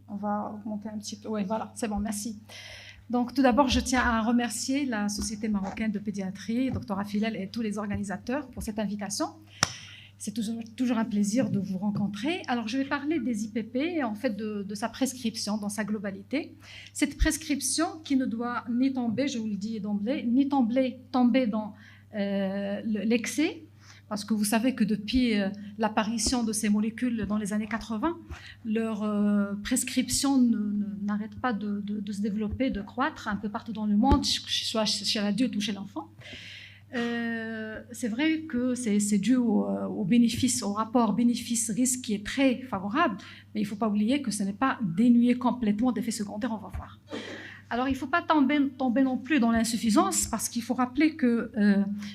On va augmenter un petit peu. Oui, voilà, c'est bon, merci. Donc, tout d'abord, je tiens à remercier la Société marocaine de pédiatrie, Dr Afilel et tous les organisateurs pour cette invitation. C'est toujours un plaisir de vous rencontrer. Alors, je vais parler des IPP, en fait, de sa prescription dans sa globalité. Cette prescription qui ne doit ni tomber, je vous le dis d'emblée, ni tomber dans l'excès, parce que vous savez que depuis l'apparition de ces molécules dans les années 80, leur prescription n'arrête pas de se développer, de croître un peu partout dans le monde, soit chez l'adulte ou chez l'enfant. C'est vrai que c'est dû au bénéfice, au rapport bénéfice-risque qui est très favorable, mais il ne faut pas oublier que ce n'est pas dénué complètement d'effets secondaires, on va voir. Alors, il ne faut pas tomber non plus dans l'insuffisance, parce qu'il faut rappeler que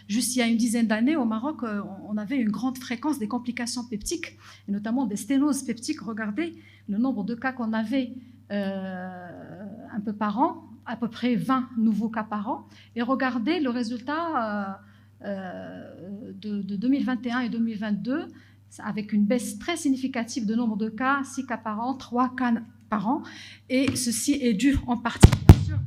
juste il y a une dizaine d'années, au Maroc, on avait une grande fréquence des complications peptiques, et notamment des sténoses peptiques. Regardez le nombre de cas qu'on avait un peu par an, à peu près 20 nouveaux cas par an, et regardez le résultat de 2021 et 2022, avec une baisse très significative de nombre de cas, 6 cas par an, 3 cas par an, et ceci est dû en partie, bien sûr,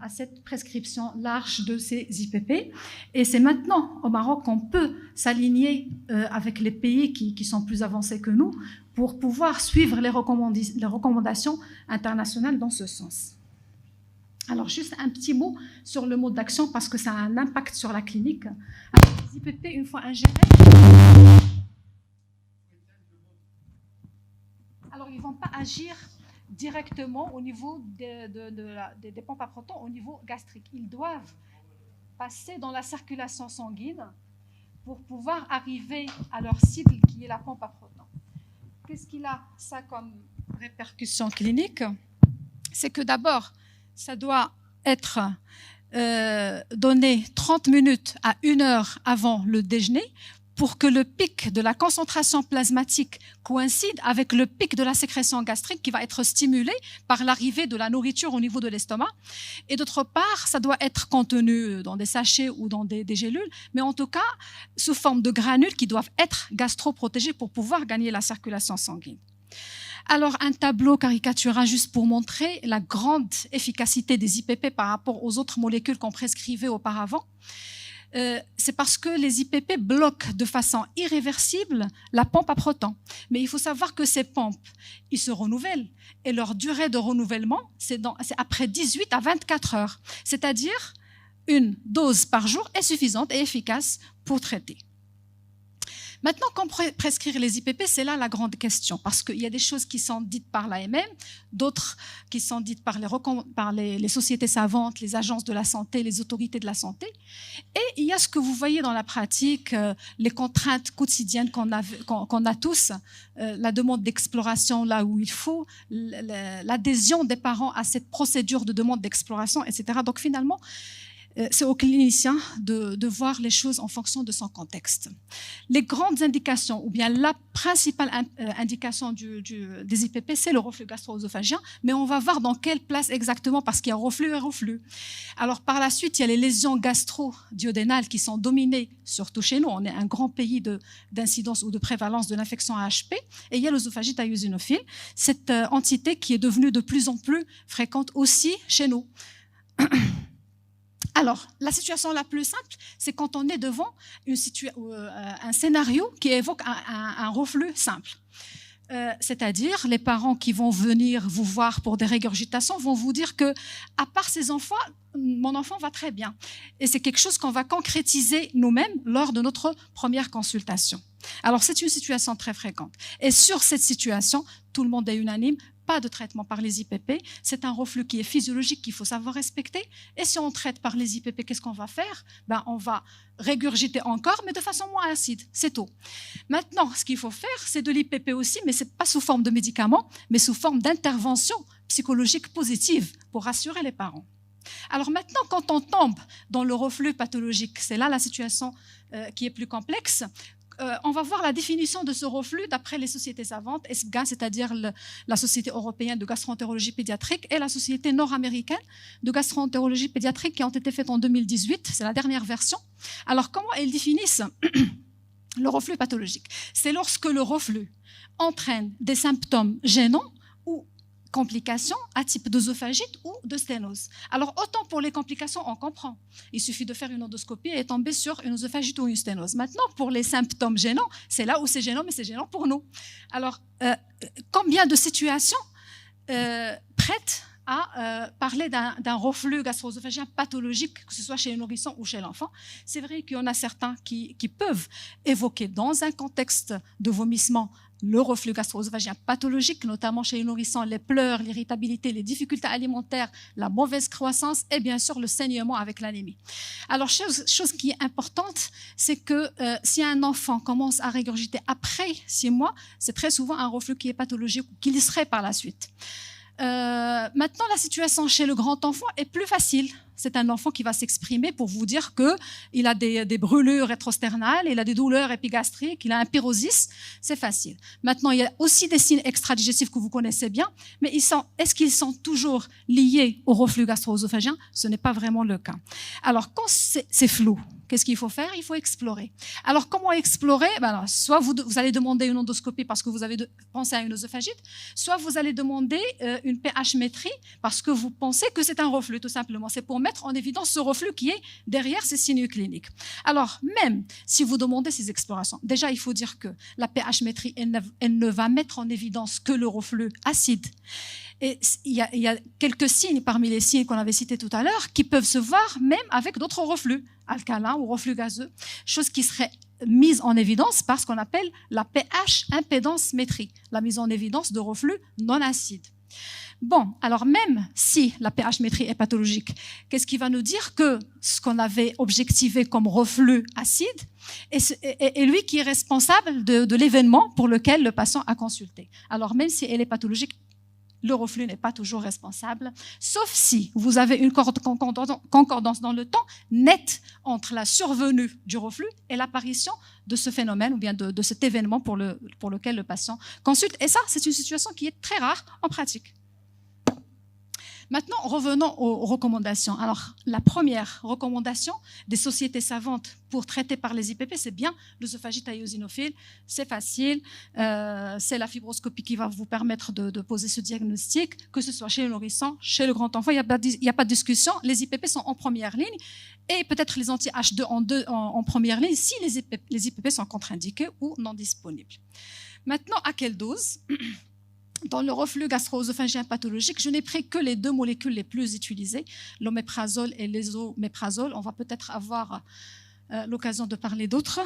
à cette prescription large de ces IPP. Et c'est maintenant au Maroc qu'on peut s'aligner avec les pays qui sont plus avancés que nous pour pouvoir suivre les recommandations internationales dans ce sens. Alors, juste un petit mot sur le mode d'action parce que ça a un impact sur la clinique. Alors, les IPP, une fois ingérés, alors ils ne vont pas agir directement au niveau des pompes à protons au niveau gastrique. Ils doivent passer dans la circulation sanguine pour pouvoir arriver à leur cible qui est la pompe à protons. Qu'est-ce qu'il a ça comme répercussion clinique? C'est que d'abord, ça doit être donné 30 minutes à 1 heure avant le déjeuner pour que le pic de la concentration plasmatique coïncide avec le pic de la sécrétion gastrique qui va être stimulé par l'arrivée de la nourriture au niveau de l'estomac. Et d'autre part, ça doit être contenu dans des sachets ou dans des gélules, mais en tout cas sous forme de granules qui doivent être gastro-protégés pour pouvoir gagner la circulation sanguine. Alors, un tableau caricatural juste pour montrer la grande efficacité des IPP par rapport aux autres molécules qu'on prescrivait auparavant. C'est parce que les IPP bloquent de façon irréversible la pompe à protons. Mais il faut savoir que ces pompes, ils se renouvellent et leur durée de renouvellement, c'est après 18 à 24 heures. C'est-à-dire, une dose par jour est suffisante et efficace pour traiter. Maintenant, comment prescrire les IPP, c'est là la grande question, parce qu'il y a des choses qui sont dites par l'AMM, d'autres qui sont dites par les sociétés savantes, les agences de la santé, les autorités de la santé. Et il y a ce que vous voyez dans la pratique, les contraintes quotidiennes qu'on a tous, la demande d'exploration là où il faut, l'adhésion des parents à cette procédure de demande d'exploration, etc. Donc finalement, c'est au clinicien de voir les choses en fonction de son contexte. Les grandes indications, ou bien la principale indication des IPP, c'est le reflux gastro-œsophagien, mais on va voir dans quelle place exactement, parce qu'il y a reflux et reflux. Alors par la suite, il y a les lésions gastro-duodénales qui sont dominées, surtout chez nous, on est un grand pays d'incidence ou de prévalence de l'infection AHP, et il y a l'œsophagite eosinophile, cette entité qui est devenue de plus en plus fréquente aussi chez nous. Alors, la situation la plus simple, c'est quand on est devant un scénario qui évoque un reflux simple. C'est-à-dire, les parents qui vont venir vous voir pour des régurgitations vont vous dire que, à part ces enfants, mon enfant va très bien. Et c'est quelque chose qu'on va concrétiser nous-mêmes lors de notre première consultation. Alors, c'est une situation très fréquente. Et sur cette situation, tout le monde est unanime. Pas de traitement par les IPP, c'est un reflux qui est physiologique qu'il faut savoir respecter. Et si on traite par les IPP, qu'est-ce qu'on va faire? On va régurgiter encore, mais de façon moins acide, c'est tout. Maintenant, ce qu'il faut faire, c'est de l'IPP aussi, mais ce n'est pas sous forme de médicaments, mais sous forme d'intervention psychologique positive pour rassurer les parents. Alors maintenant, quand on tombe dans le reflux pathologique, c'est là la situation qui est plus complexe. On va voir la définition de ce reflux d'après les sociétés savantes, ESGA, c'est-à-dire la Société européenne de gastroentérologie pédiatrique et la Société nord-américaine de gastroentérologie pédiatrique qui ont été faites en 2018, c'est la dernière version. Alors comment elles définissent le reflux pathologique? C'est lorsque le reflux entraîne des symptômes gênants ou complications à type d'œsophagite ou de sténose. Alors, autant pour les complications, on comprend. Il suffit de faire une endoscopie et tomber sur une œsophagite ou une sténose. Maintenant, pour les symptômes gênants, c'est là où c'est gênant, mais c'est gênant pour nous. Alors, combien de situations prêtes à parler d'un reflux gastro-œsophagien pathologique, que ce soit chez le nourrisson ou chez l'enfant? C'est vrai qu'il y en a certains qui peuvent évoquer dans un contexte de vomissement le reflux gastro-œsophagien pathologique, notamment chez les nourrissons, les pleurs, l'irritabilité, les difficultés alimentaires, la mauvaise croissance et bien sûr le saignement avec l'anémie. Alors, chose qui est importante, c'est que si un enfant commence à régurgiter après 6 mois, c'est très souvent un reflux qui est pathologique ou qui le serait par la suite. Maintenant, la situation chez le grand enfant est plus facile. C'est un enfant qui va s'exprimer pour vous dire qu'il a des brûlures rétrosternales, il a des douleurs épigastriques, il a un pyrosis, c'est facile. Maintenant, il y a aussi des signes extradigestifs que vous connaissez bien, mais est-ce qu'ils sont toujours liés au reflux gastro-œsophagien? Ce n'est pas vraiment le cas. Alors, quand c'est flou, qu'est-ce qu'il faut faire? Il faut explorer. Alors, comment explorer? Alors, soit vous allez demander une endoscopie parce que vous avez pensé à une œsophagite, soit vous allez demander une pH-métrie parce que vous pensez que c'est un reflux, tout simplement. C'est pour mettre en évidence ce reflux qui est derrière ces signes cliniques. Alors, même si vous demandez ces explorations, déjà, il faut dire que la pH-métrie, elle ne va mettre en évidence que le reflux acide. Et il y a quelques signes parmi les signes qu'on avait cités tout à l'heure qui peuvent se voir même avec d'autres reflux, alcalins ou reflux gazeux, chose qui serait mise en évidence par ce qu'on appelle la pH impédance métrie, la mise en évidence de reflux non acides. Bon, alors même si la pH-métrie est pathologique, qu'est-ce qui va nous dire que ce qu'on avait objectivé comme reflux acide est lui qui est responsable de l'événement pour lequel le patient a consulté. Alors même si elle est pathologique, le reflux n'est pas toujours responsable, sauf si vous avez une concordance dans le temps nette entre la survenue du reflux et l'apparition de ce phénomène ou bien de cet événement pour lequel le patient consulte. Et ça, c'est une situation qui est très rare en pratique. Maintenant, revenons aux recommandations. Alors, la première recommandation des sociétés savantes pour traiter par les IPP, c'est bien l'œsophagite eosinophile. C'est facile, c'est la fibroscopie qui va vous permettre de poser ce diagnostic, que ce soit chez le nourrisson, chez le grand enfant, il n'y a pas de discussion. Les IPP sont en première ligne et peut-être les anti-H2 en première ligne si les IPP sont contre-indiqués ou non disponibles. Maintenant, à quelle dose ? Dans le reflux gastro-œsophagien pathologique, je n'ai pris que les 2 molécules les plus utilisées, l'oméprazole et l'esoméprazole. On va peut-être avoir l'occasion de parler d'autres.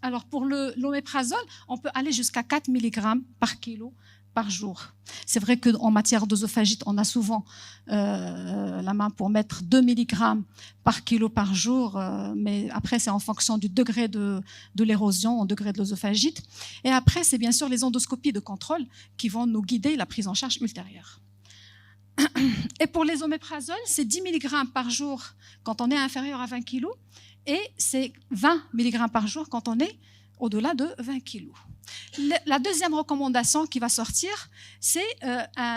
Alors, pour l'oméprazole, on peut aller jusqu'à 4 mg par kilo par jour. C'est vrai qu'en matière d'œsophagite, on a souvent la main pour mettre 2 mg par kilo par jour, mais après, c'est en fonction du degré de l'érosion, au degré de l'œsophagite. Et après, c'est bien sûr les endoscopies de contrôle qui vont nous guider la prise en charge ultérieure. Et pour les oméprazole, c'est 10 mg par jour quand on est inférieur à 20 kg et c'est 20 mg par jour quand on est au-delà de 20 kg. La deuxième recommandation qui va sortir, c'est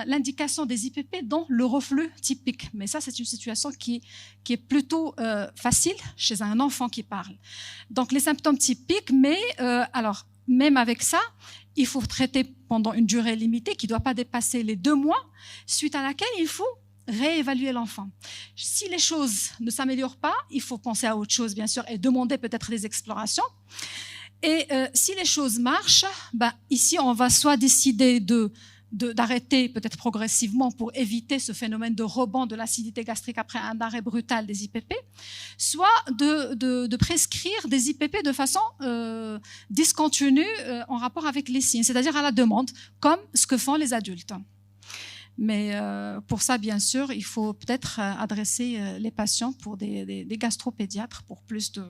l'indication des IPP dans le reflux typique. Mais ça, c'est une situation qui est plutôt facile chez un enfant qui parle. Donc, les symptômes typiques, mais alors, même avec ça, il faut traiter pendant une durée limitée qui ne doit pas dépasser les 2 mois, suite à laquelle il faut réévaluer l'enfant. Si les choses ne s'améliorent pas, il faut penser à autre chose, bien sûr, et demander peut-être des explorations. Et si les choses marchent, ici, on va soit décider d'arrêter peut-être progressivement pour éviter ce phénomène de rebond de l'acidité gastrique après un arrêt brutal des IPP, soit de prescrire des IPP de façon discontinue en rapport avec les signes, c'est-à-dire à la demande, comme ce que font les adultes. Mais pour ça, bien sûr, il faut peut-être adresser les patients pour des gastropédiatres pour plus de...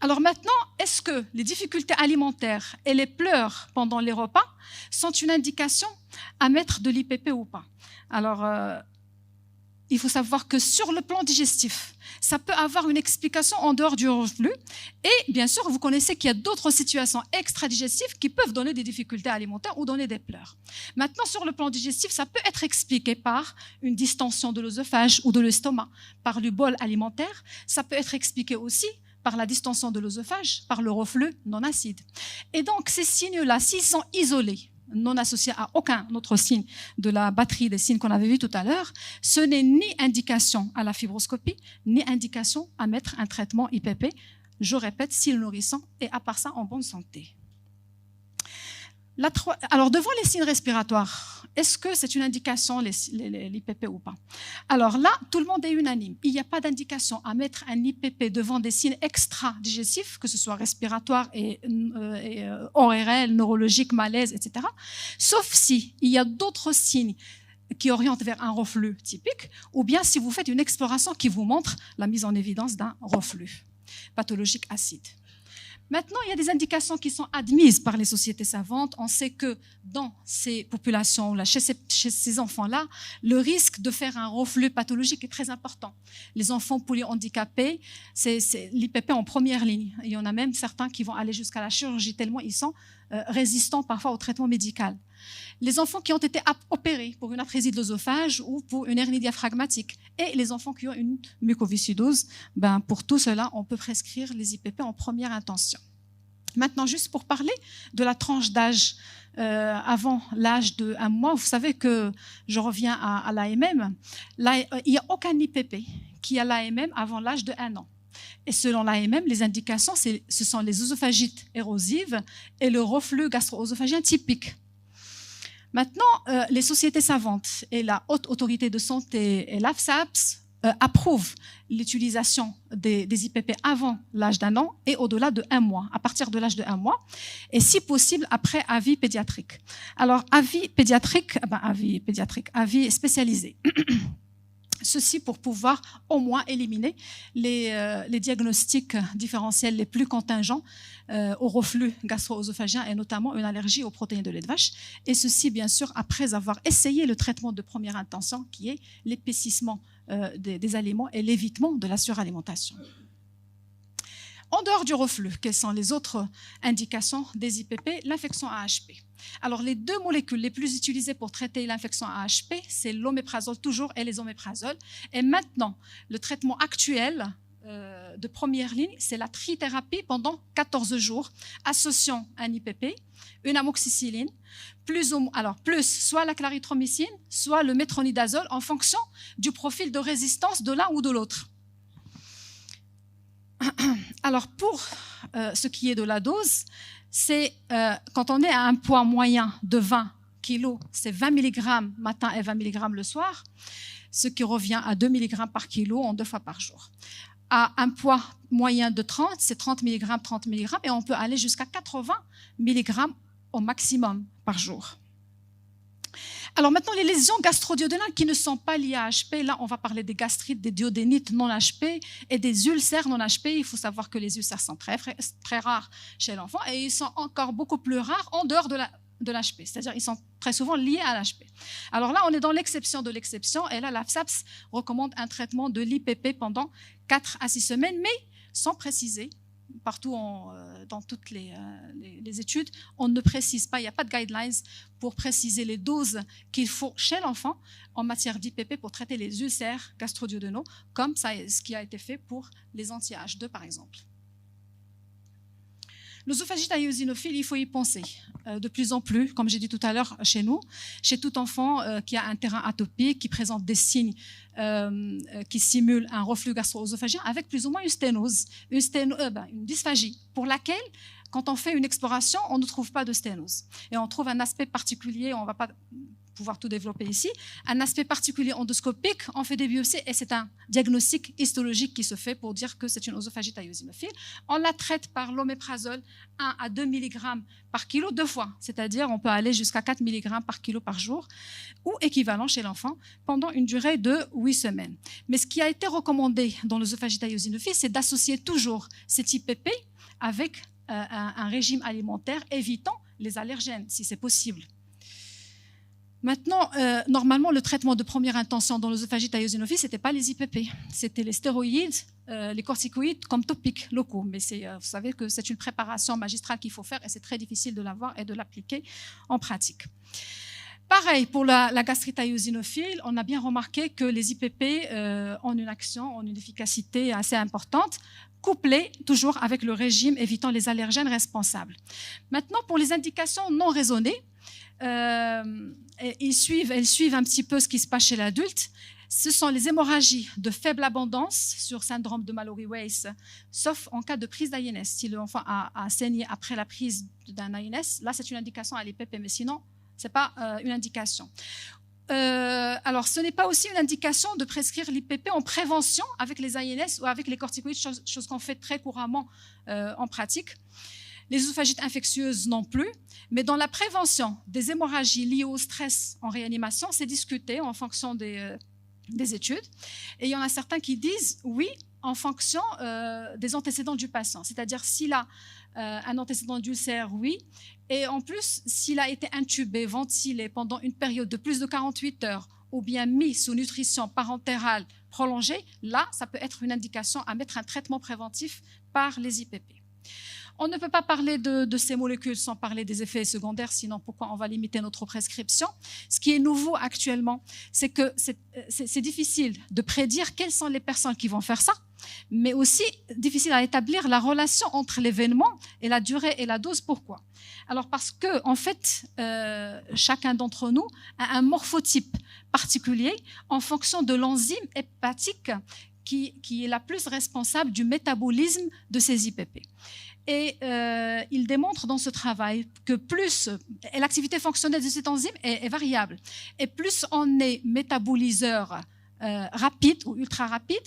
Alors maintenant, est-ce que les difficultés alimentaires et les pleurs pendant les repas sont une indication à mettre de l'IPP ou pas? Alors, il faut savoir que sur le plan digestif, ça peut avoir une explication en dehors du reflux. Et bien sûr, vous connaissez qu'il y a d'autres situations extradigestives qui peuvent donner des difficultés alimentaires ou donner des pleurs. Maintenant, sur le plan digestif, ça peut être expliqué par une distension de l'œsophage ou de l'estomac, par le bol alimentaire. Ça peut être expliqué aussi par la distension de l'œsophage, par le reflux non acide. Et donc, ces signes-là, s'ils sont isolés, non associé à aucun autre signe de la batterie des signes qu'on avait vu tout à l'heure, ce n'est ni indication à la fibroscopie, ni indication à mettre un traitement IPP, je répète, si le nourrisson est à part ça en bonne santé. Alors, devant les signes respiratoires, est-ce que c'est une indication, l'IPP ou pas? Alors là, tout le monde est unanime. Il n'y a pas d'indication à mettre un IPP devant des signes extra-digestifs, que ce soit respiratoire et ORL, neurologique, malaise, etc. Sauf si il y a d'autres signes qui orientent vers un reflux typique, ou bien si vous faites une exploration qui vous montre la mise en évidence d'un reflux pathologique acide. Maintenant, il y a des indications qui sont admises par les sociétés savantes. On sait que dans ces populations-là, chez ces enfants-là, le risque de faire un reflux pathologique est très important. Les enfants polyhandicapés, c'est l'IPP en première ligne. Il y en a même certains qui vont aller jusqu'à la chirurgie tellement ils sont résistants parfois au traitement médical. Les enfants qui ont été opérés pour une atrésie de l'œsophage ou pour une hernie diaphragmatique et les enfants qui ont une mucoviscidose, pour tout cela, on peut prescrire les IPP en première intention. Maintenant, juste pour parler de la tranche d'âge avant l'âge de 1 mois, vous savez que je reviens à l'AMM, il n'y a aucun IPP qui a l'AMM avant l'âge de 1 an. Et selon l'AMM, les indications, ce sont les œsophagites érosives et le reflux gastro-œsophagien typique. Maintenant, les sociétés savantes et la haute autorité de santé et l'AFSAPS approuvent l'utilisation des IPP avant l'âge d'1 an et au-delà de 1 mois, à partir de l'âge de 1 mois, et si possible après avis pédiatrique. Alors, avis pédiatrique, avis spécialisé. Ceci pour pouvoir au moins éliminer les diagnostics différentiels les plus contingents au reflux gastro-œsophagien et notamment une allergie aux protéines de lait de vache. Et ceci, bien sûr, après avoir essayé le traitement de première intention qui est l'épaississement des aliments et l'évitement de la suralimentation. En dehors du reflux, quelles sont les autres indications des IPP? L'infection AHP. Alors, les 2 molécules les plus utilisées pour traiter l'infection AHP, c'est l'oméprazole toujours et les oméprazoles. Et maintenant, le traitement actuel de première ligne, c'est la trithérapie pendant 14 jours, associant un IPP, une amoxicilline, plus soit la clarithromycine, soit le métronidazole en fonction du profil de résistance de l'un ou de l'autre. Alors, pour ce qui est de la dose, c'est quand on est à un poids moyen de 20 kg, c'est 20 mg matin et 20 mg le soir, ce qui revient à 2 mg par kilo en 2 fois par jour. À un poids moyen de 30, c'est 30 mg, et on peut aller jusqu'à 80 mg au maximum par jour. Alors maintenant, les lésions gastro-duodénales qui ne sont pas liées à HP, là on va parler des gastrites, des duodénites non HP et des ulcères non HP. Il faut savoir que les ulcères sont très rares chez l'enfant et ils sont encore beaucoup plus rares en dehors de l'HP, c'est-à-dire ils sont très souvent liés à l'HP. Alors là, on est dans l'exception de l'exception et là, l'AFSAPS recommande un traitement de l'IPP pendant 4 à 6 semaines, mais sans préciser. Partout dans toutes les études, on ne précise pas, il n'y a pas de guidelines pour préciser les doses qu'il faut chez l'enfant en matière d'IPP pour traiter les ulcères gastro-duodénaux, comme ce qui a été fait pour les anti-H2 par exemple. L'œsophagite à eosinophiles, il faut y penser de plus en plus, comme j'ai dit tout à l'heure chez nous, chez tout enfant qui a un terrain atopique, qui présente des signes qui simulent un reflux gastro-œsophagien avec plus ou moins une sténose, une dysphagie, pour laquelle, quand on fait une exploration, on ne trouve pas de sténose. Et on trouve un aspect particulier, on ne va pas pouvoir tout développer ici, un aspect particulier endoscopique, on fait des biopsies et c'est un diagnostic histologique qui se fait pour dire que c'est une œsophagite à eosinophile. On la traite par l'oméprazole 1 à 2 mg par kilo 2 fois, c'est-à-dire on peut aller jusqu'à 4 mg par kilo par jour ou équivalent chez l'enfant pendant une durée de 8 semaines. Mais ce qui a été recommandé dans l'œsophagite à eosinophile, c'est d'associer toujours cet IPP avec un régime alimentaire évitant les allergènes, si c'est possible. Maintenant, normalement, le traitement de première intention dans l'œsophagite à eosinophile, ce n'était pas les IPP, c'était les stéroïdes, les corticoïdes comme topiques locaux. Mais vous savez que c'est une préparation magistrale qu'il faut faire et c'est très difficile de l'avoir et de l'appliquer en pratique. Pareil, pour la gastrite à eosinophile, on a bien remarqué que les IPP ont une action, ont une efficacité assez importante, couplée toujours avec le régime évitant les allergènes responsables. Maintenant, pour les indications non raisonnées, elles suivent un petit peu ce qui se passe chez l'adulte. Ce sont les hémorragies de faible abondance sur syndrome de Mallory-Weiss, sauf en cas de prise d'AINS. Si l'enfant a saigné après la prise d'un AINS, là c'est une indication à l'IPP, mais sinon ce n'est pas une indication. Alors ce n'est pas aussi une indication de prescrire l'IPP en prévention avec les AINS ou avec les corticoïdes, chose qu'on fait très couramment en pratique. Les œsophagites infectieuses non plus, mais dans la prévention des hémorragies liées au stress en réanimation, c'est discuté en fonction des études. Et il y en a certains qui disent oui, en fonction des antécédents du patient. C'est-à-dire s'il a un antécédent d'ulcère, oui. Et en plus, s'il a été intubé, ventilé pendant une période de plus de 48 heures ou bien mis sous nutrition parentérale prolongée, là, ça peut être une indication à mettre un traitement préventif par les IPP. On ne peut pas parler de ces molécules sans parler des effets secondaires, sinon pourquoi on va limiter notre prescription? Ce qui est nouveau actuellement, c'est que c'est difficile de prédire quelles sont les personnes qui vont faire ça, mais aussi difficile à établir la relation entre l'événement et la durée et la dose. Pourquoi? Alors parce que, en fait, chacun d'entre nous a un morphotype particulier en fonction de l'enzyme hépatique qui est la plus responsable du métabolisme de ces IPP. Et il démontre dans ce travail que plus l'activité fonctionnelle de cette enzyme est variable, et plus on est métaboliseur rapide ou ultra rapide,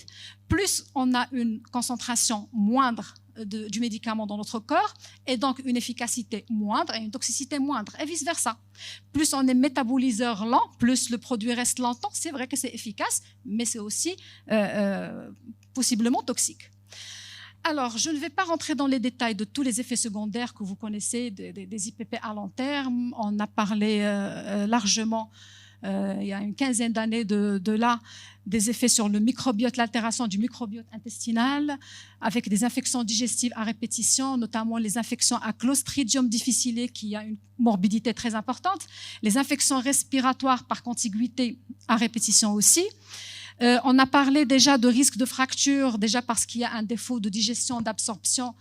plus on a une concentration moindre du médicament dans notre corps, et donc une efficacité moindre et une toxicité moindre, et vice-versa. Plus on est métaboliseur lent, plus le produit reste longtemps. C'est vrai que c'est efficace, mais c'est aussi possiblement toxique. Alors, je ne vais pas rentrer dans les détails de tous les effets secondaires que vous connaissez des IPP à long terme. On a parlé largement, il y a une quinzaine d'années de là, des effets sur le microbiote, l'altération du microbiote intestinal, avec des infections digestives à répétition, notamment les infections à Clostridium difficile, qui a une morbidité très importante, les infections respiratoires par contiguïté à répétition aussi. On a parlé déjà de risque de fracture, déjà parce qu'il y a un défaut de digestion, d'absorption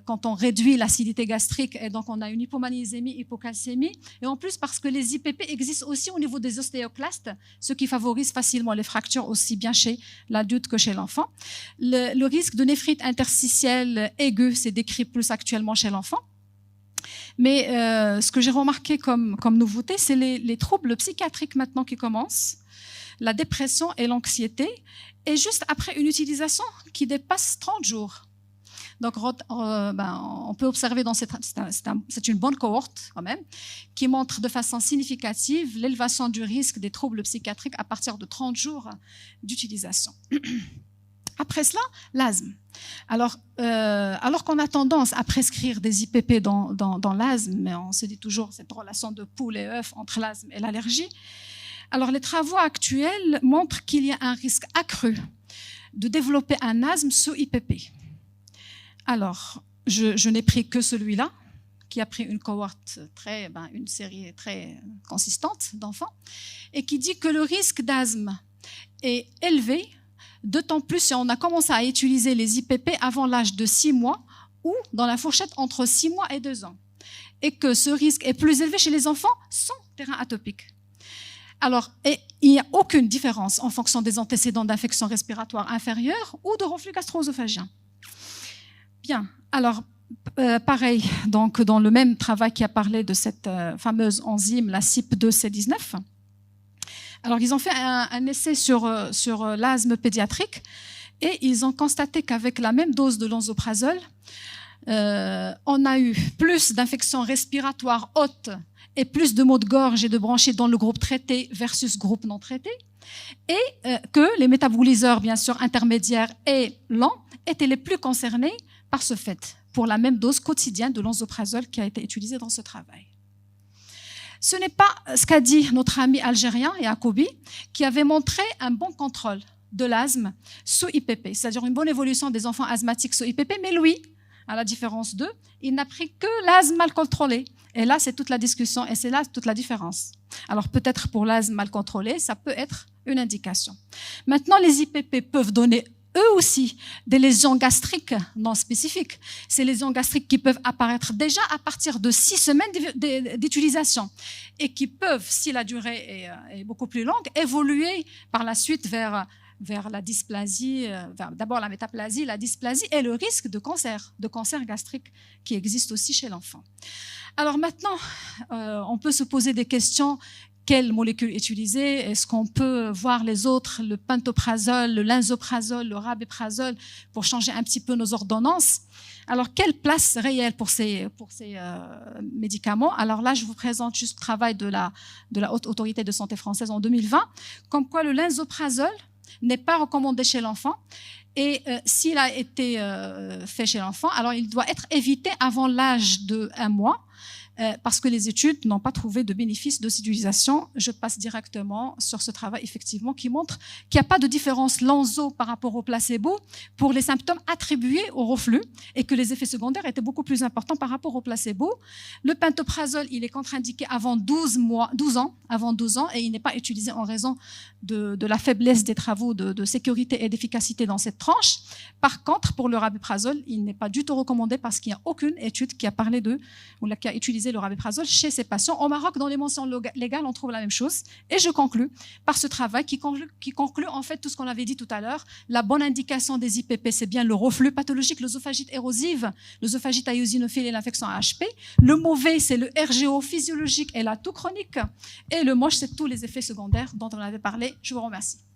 quand on réduit l'acidité gastrique, et donc on a une hypomagnésémie, hypocalcémie, et en plus parce que les IPP existent aussi au niveau des ostéoclastes, ce qui favorise facilement les fractures aussi bien chez l'adulte que chez l'enfant. Le risque de néphrite interstitielle aiguë, c'est décrit plus actuellement chez l'enfant. Mais ce que j'ai remarqué comme nouveauté, c'est les troubles psychiatriques maintenant qui commencent, la dépression et l'anxiété, et juste après une utilisation qui dépasse 30 jours. Donc, on peut observer dans c'est une bonne cohorte quand même, qui montre de façon significative l'élévation du risque des troubles psychiatriques à partir de 30 jours d'utilisation. Après cela, l'asthme. Alors qu'on a tendance à prescrire des IPP dans l'asthme, mais on se dit toujours cette relation de poule et œuf entre l'asthme et l'allergie. Alors, les travaux actuels montrent qu'il y a un risque accru de développer un asthme sous IPP. Alors, je n'ai pris que celui-là, qui a pris une cohorte une série très consistante d'enfants, et qui dit que le risque d'asthme est élevé, d'autant plus si on a commencé à utiliser les IPP avant l'âge de 6 mois ou dans la fourchette entre 6 mois et 2 ans, et que ce risque est plus élevé chez les enfants sans terrain atopique. Alors, il n'y a aucune différence en fonction des antécédents d'infection respiratoire inférieure ou de reflux gastro-œsophagien. Bien, alors, pareil, donc dans le même travail qui a parlé de cette fameuse enzyme, la CYP2C19, alors ils ont fait un essai sur l'asthme pédiatrique, et ils ont constaté qu'avec la même dose de lansoprazole, on a eu plus d'infections respiratoires hautes et plus de maux de gorge et de bronchite dans le groupe traité versus groupe non traité, et que les métaboliseurs, bien sûr, intermédiaires et lents, étaient les plus concernés par ce fait, pour la même dose quotidienne de lansoprazole qui a été utilisée dans ce travail. Ce n'est pas ce qu'a dit notre ami algérien, Yacoubi, qui avait montré un bon contrôle de l'asthme sous IPP, c'est-à-dire une bonne évolution des enfants asthmatiques sous IPP, mais lui, à la différence d'eux, il n'a pris que l'asthme mal contrôlé. Et là, c'est toute la discussion, et c'est là toute la différence. Alors peut-être pour l'asthme mal contrôlé, ça peut être une indication. Maintenant, les IPP peuvent donner eux aussi des lésions gastriques non spécifiques. Ces lésions gastriques qui peuvent apparaître déjà à partir de 6 semaines d'utilisation et qui peuvent, si la durée est beaucoup plus longue, évoluer par la suite vers la dysplasie, d'abord la métaplasie, la dysplasie et le risque de cancer gastrique qui existe aussi chez l'enfant. Alors maintenant, on peut se poser des questions. Quelles molécules utiliser? Est-ce qu'on peut voir les autres, le pantoprazole, le lansoprazole, le rabéprazole, pour changer un petit peu nos ordonnances? Alors, quelle place réelle pour ces médicaments? Alors là, je vous présente juste le travail de la Haute Autorité de Santé française en 2020, comme quoi le lansoprazole n'est pas recommandé chez l'enfant. Et s'il a été fait chez l'enfant, alors il doit être évité avant l'âge de 1 mois, parce que les études n'ont pas trouvé de bénéfice de cette utilisation. Je passe directement sur ce travail, effectivement, qui montre qu'il n'y a pas de différence lanso par rapport au placebo pour les symptômes attribués au reflux et que les effets secondaires étaient beaucoup plus importants par rapport au placebo. Le pantoprazole, il est contre-indiqué avant 12 ans, et il n'est pas utilisé en raison de la faiblesse des travaux de sécurité et d'efficacité dans cette tranche. Par contre, pour le rabéprazole, il n'est pas du tout recommandé parce qu'il n'y a aucune étude qui a parlé qui a utilisé le rabéprazole chez ces patients. Au Maroc, dans les mentions légales, on trouve la même chose. Et je conclus par ce travail qui conclut en fait tout ce qu'on avait dit tout à l'heure. La bonne indication des IPP, c'est bien le reflux pathologique, l'œsophagite érosive, l'œsophagite eosinophile et l'infection AHP. Le mauvais, c'est le RGO physiologique et la toux chronique. Et le moche, c'est tous les effets secondaires dont on avait parlé. Je vous remercie.